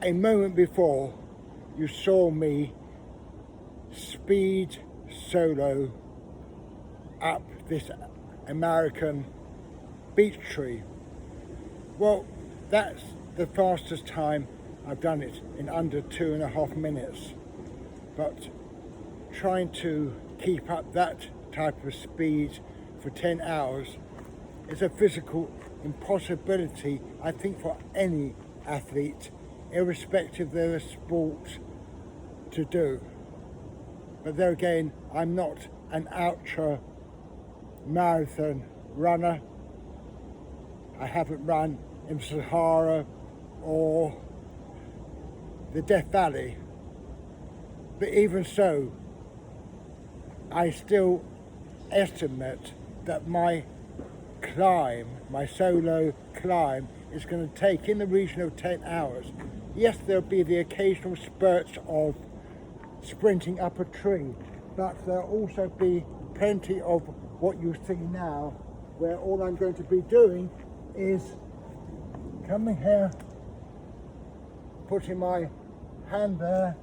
a moment before you saw me speed solo up this American beech tree. Well, that's the fastest time I've done it, in under 2.5 minutes. But trying to keep up that type of speed for 10 hours is a physical impossibility, I think, for any athlete, irrespective of their sport, to do. But there again, I'm not an ultra marathon runner. I haven't run in Sahara or the Death Valley. But even so, I still estimate that my climb, my solo climb, is going to take in the region of 10 hours. Yes, there'll be the occasional spurts of sprinting up a tree, but there'll also be plenty of what you see now, where all I'm going to be doing is coming here, putting my hand there,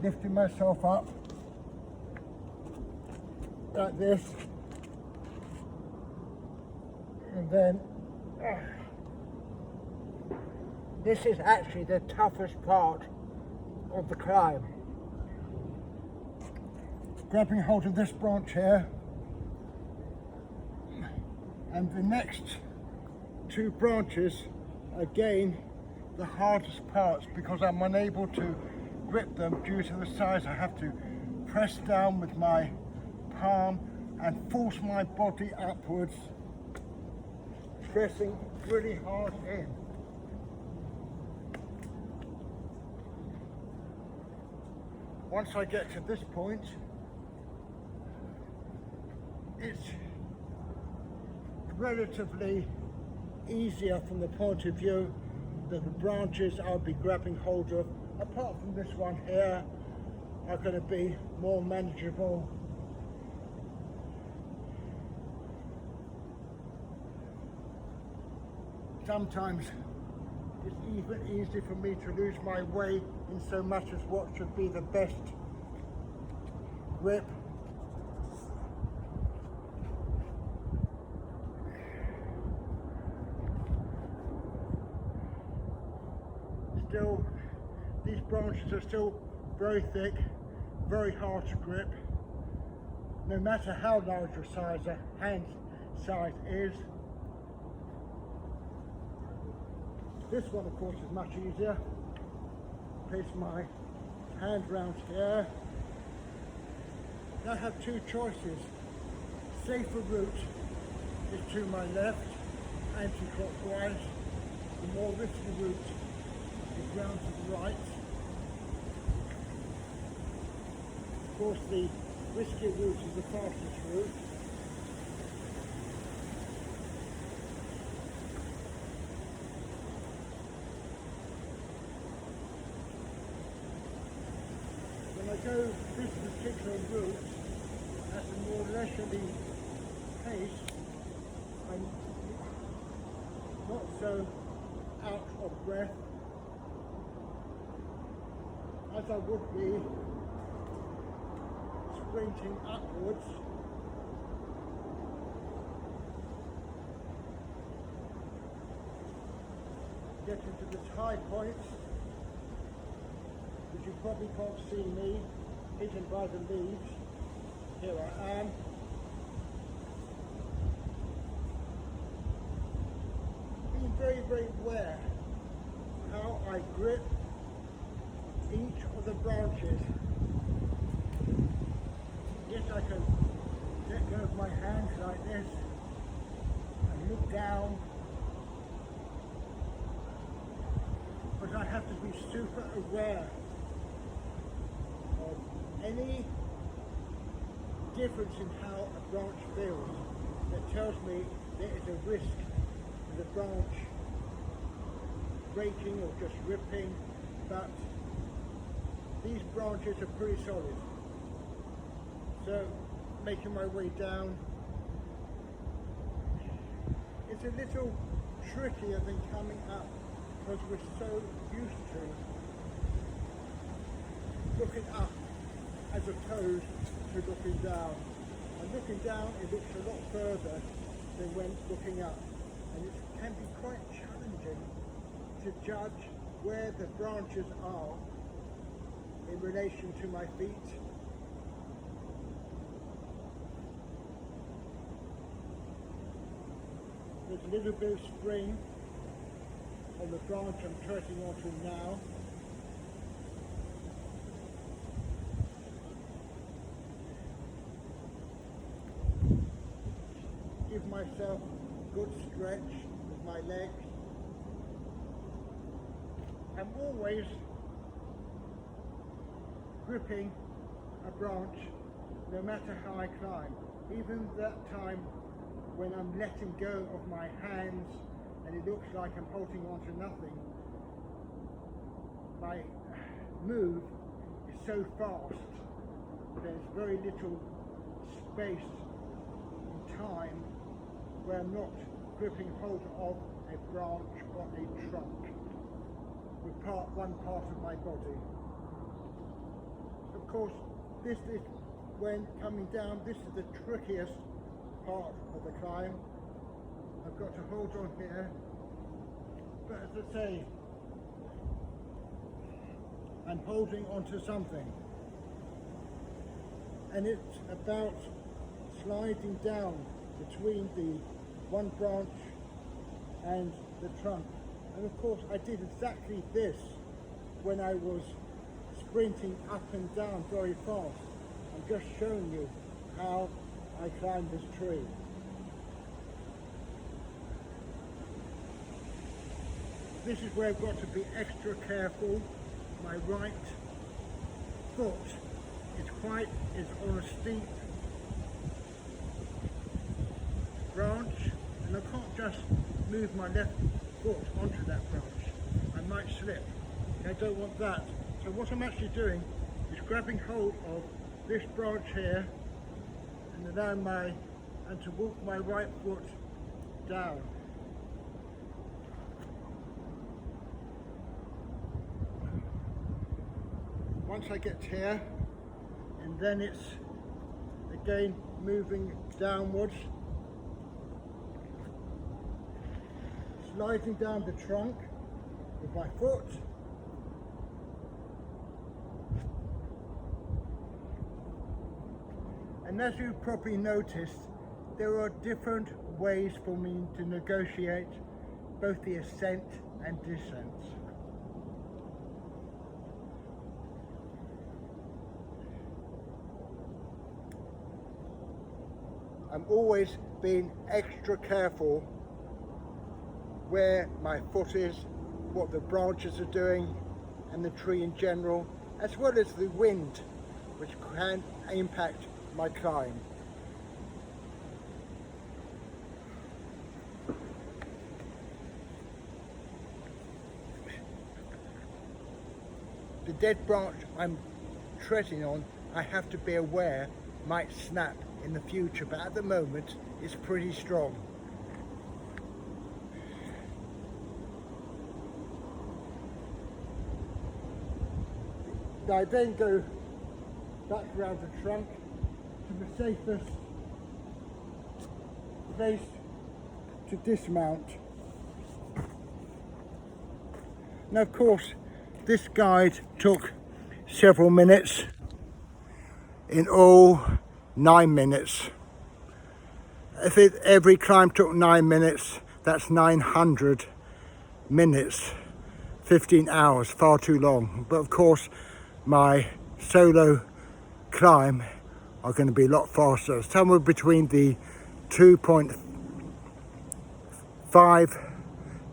lifting myself up like this, and then this is actually the toughest part of the climb. Grabbing hold of this branch here, and the next two branches, again, the hardest parts, because I'm unable to grip them due to the size. I have to press down with my palm and force my body upwards, pressing really hard in. Once I get to this point, it's relatively easier from the point of view that the branches I'll be grabbing hold of, apart from this one here, are going to be more manageable. Sometimes it's even easy for me to lose my way in so much as what should be the best grip. Still, these branches are still very thick, very hard to grip, no matter how large your hand size is. This one, of course, is much easier. Place my hand round here. I have two choices. Safer route is to my left, anti-clockwise. The more risky route is round to the right. Of course, the riskier route is the fastest route. When I go this particular route at a more leisurely pace, I'm not so out of breath as I would be sprinting upwards. Getting to this high point, which you probably can't see me, hidden by the leaves. Here I am. Being very, very aware how I grip each of the branches. Yes, I can let go of my hands like this and look down, but I have to be super aware of any difference in how a branch feels that tells me there is a risk of the branch breaking or just ripping, but these branches are pretty solid. So, making my way down, it's a little trickier than coming up because we're so used to looking up as opposed to looking down. And looking down, it looks a lot further than when looking up. And it can be quite challenging to judge where the branches are in relation to my feet. There's a little bit of spring on the branch I'm treading onto now. Give myself a good stretch with my legs. I'm always gripping a branch no matter how I climb. Even that time when I'm letting go of my hands and it looks like I'm holding on to nothing, my move is so fast, there's very little space in time where I'm not gripping hold of a branch or a trunk with one part of my body. Of course, this is when coming down, this is the trickiest part of the climb. I've got to hold on here, but as I say, I'm holding onto something, and it's about sliding down between the one branch and the trunk. And of course I did exactly this when I was sprinting up and down very fast. I'm just showing you how I climbed this tree. This is where I've got to be extra careful. My right foot is on a steep branch, and I can't just move my left foot onto that branch. I might slip. I don't want that. So what I'm actually doing is grabbing hold of this branch here and allowing to walk my right foot down. Once I get here, and then it's again moving downwards, sliding down the trunk with my foot, and as you probably noticed, there are different ways for me to negotiate both the ascent and descent. I'm always being extra careful where my foot is, what the branches are doing, and the tree in general, as well as the wind, which can impact my climb. The dead branch I'm treading on, I have to be aware might snap in the future, but at the moment it's pretty strong. I then go back around the trunk to the safest place to dismount. Now of course this guide took several minutes, in all 9 minutes. If every climb took 9 minutes, that's 900 minutes, 15 hours, far too long. But of course my solo climb are going to be a lot faster, somewhere between the 2.5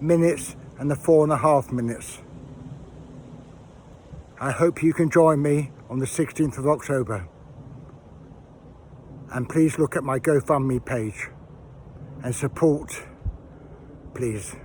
minutes and the 4.5 minutes. I hope you can join me on the 16th of October. And please look at my GoFundMe page and support, please.